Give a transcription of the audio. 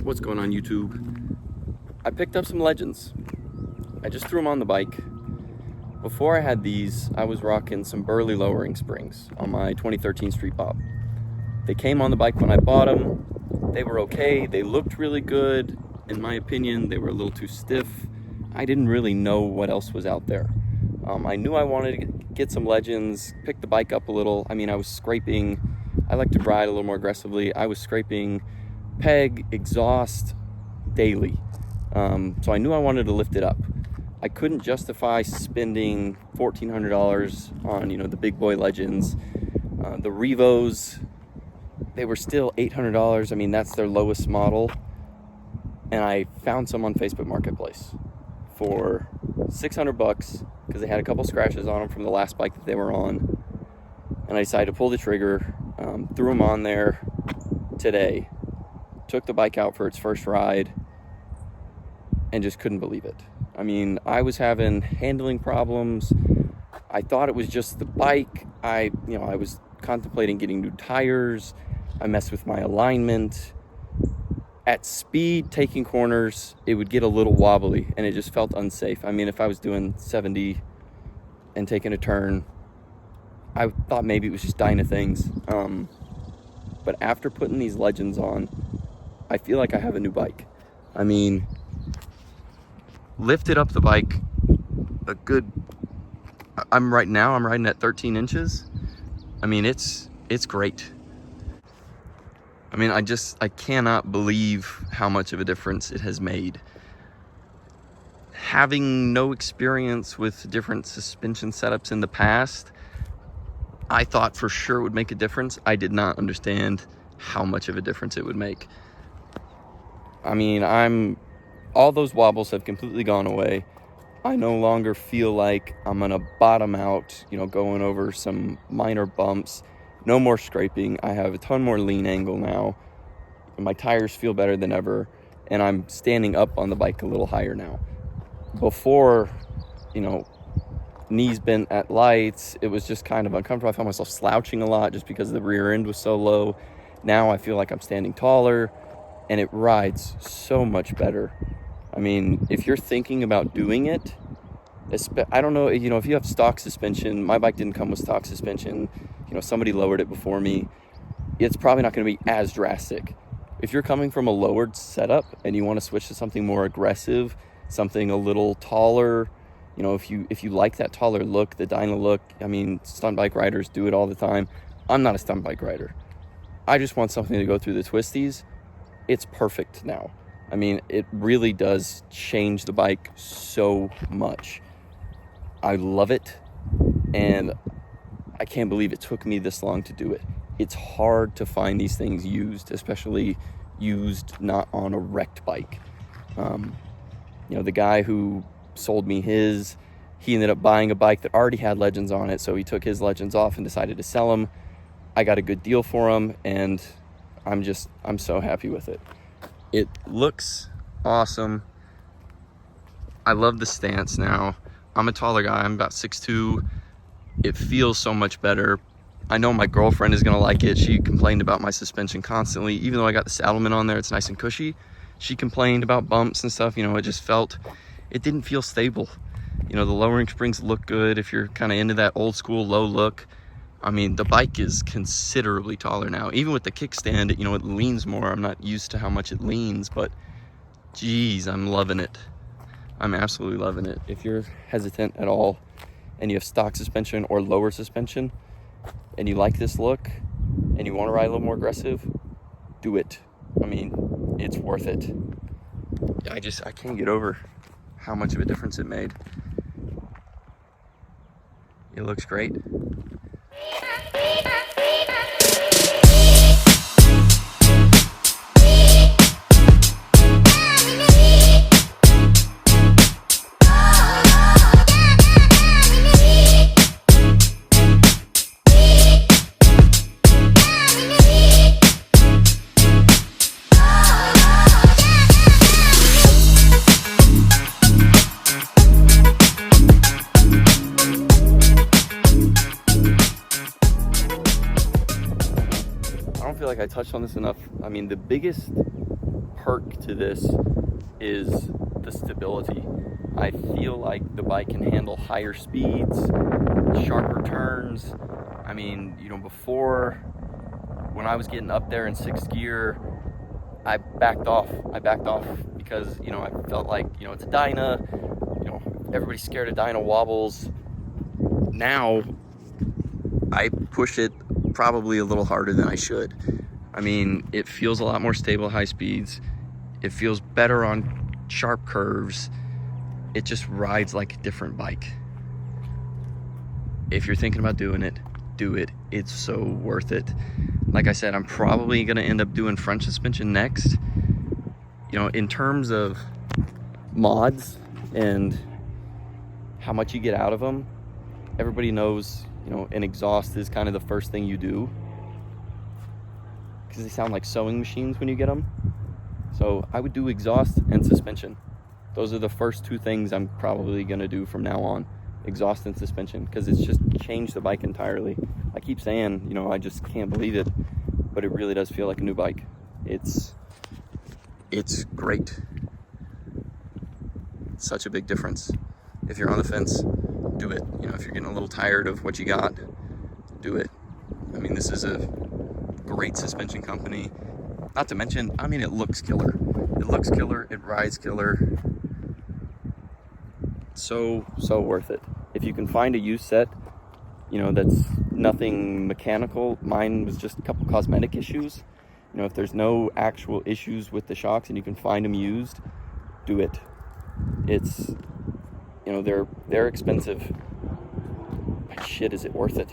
What's going on, YouTube? I picked up some Legends. I just threw them on the bike. Before I had these, I was rocking some Burley lowering springs on my 2013 Street Bob. They came on the bike when I bought them. They were okay. They looked really good. In my opinion, they were a little too stiff. I didn't really know what else was out there. I knew I wanted to get some Legends, pick the bike up a little. I mean, I was scraping. I like to ride a little more aggressively. I was scraping peg, exhaust daily. So I knew I wanted to lift it up. I couldn't justify spending $1,400 on, the big boy Legends. The REVOs, they were still $800. I mean, that's their lowest model. And I found some on Facebook Marketplace for $600 because they had a couple scratches on them from the last bike that they were on. And I decided to pull the trigger, threw them on there today, took the bike out for its first ride, and just couldn't believe it. I mean, I was having handling problems. I thought it was just the bike. I was contemplating getting new tires. I messed with my alignment. At speed, taking corners, it would get a little wobbly, and it just felt unsafe. I mean, if I was doing 70 and taking a turn, I thought maybe it was just Dyna things. But after putting these Legends on, I feel like I have a new bike. I mean, lifted up the bike a good, I'm riding at 13 inches. I mean, it's great. I mean, I cannot believe how much of a difference it has made. Having no experience with different suspension setups in the past, I thought for sure it would make a difference. I did not understand how much of a difference it would make. I mean, all those wobbles have completely gone away. I no longer feel like I'm gonna bottom out, going over some minor bumps. No more scraping. I have a ton more lean angle now. My tires feel better than ever, and I'm standing up on the bike a little higher now. Before, knees bent at lights, it was just kind of uncomfortable. I found myself slouching a lot just because the rear end was so low. Now I feel like I'm standing taller, and it rides so much better. I mean, if you're thinking about doing it, I don't know, if you have stock suspension, my bike didn't come with stock suspension, somebody lowered it before me, it's probably not going to be as drastic. If you're coming from a lowered setup and you want to switch to something more aggressive, something a little taller, if you like that taller look, the Dyna look, I mean, stunt bike riders do it all the time. I'm not a stunt bike rider. I just want something to go through the twisties. It's perfect now. I mean, it really does change the bike so much. I love it, and I can't believe it took me this long to do it. It's hard to find these things used, especially used not on a wrecked bike. The guy who sold me he ended up buying a bike that already had Legends on it, so he took his Legends off and decided to sell them. I got a good deal for him, and I'm so happy with it. It looks awesome. I love the stance now. I'm a taller guy. I'm about 6'2". It feels so much better. I know my girlfriend is gonna like it. She complained about my suspension constantly. Even though I got the Saddleman on there, it's nice and cushy. She complained about bumps and stuff. It didn't feel stable. The lowering springs look good if you're kind of into that old school low look. I mean, the bike is considerably taller now. Even with the kickstand, it leans more. I'm not used to how much it leans, but geez, I'm loving it. I'm absolutely loving it. If you're hesitant at all and you have stock suspension or lower suspension and you like this look and you want to ride a little more aggressive, do it. I mean, it's worth it. I can't get over how much of a difference it made. It looks great. I don't feel like I touched on this enough. I mean, the biggest perk to this is the stability. I feel like the bike can handle higher speeds, sharper turns. I mean, you know, before, when I was getting up there in 6th gear, I backed off because, you know, I felt like, you know, it's a Dyna, you know, everybody's scared of Dyna wobbles. Now, I push it probably a little harder than I should. I mean, it feels a lot more stable at high speeds. It feels better on sharp curves. It just rides like a different bike. If you're thinking about doing it, do it. It's so worth it. Like I said, I'm probably gonna end up doing front suspension next. You know, in terms of mods and how much you get out of them, everybody knows, you know, an exhaust is kind of the first thing you do, because they sound like sewing machines when you get them. So I would do exhaust and suspension. Those are the first 2 things I'm probably gonna do from now on. Exhaust and suspension, because it's just changed the bike entirely. I keep saying, you know, I just can't believe it, but it really does feel like a new bike. It's great. It's such a big difference. If you're on the fence, do it. You know, if you're getting a little tired of what you got, do it. I mean, this is a great suspension company. Not to mention, I mean, it looks killer. It looks killer, it rides killer. So worth it. If you can find a used set, you know, that's nothing mechanical. Mine was just a couple cosmetic issues. You know, if there's no actual issues with the shocks and you can find them used, do it. It's, you know, they're expensive, but shit, is it worth it?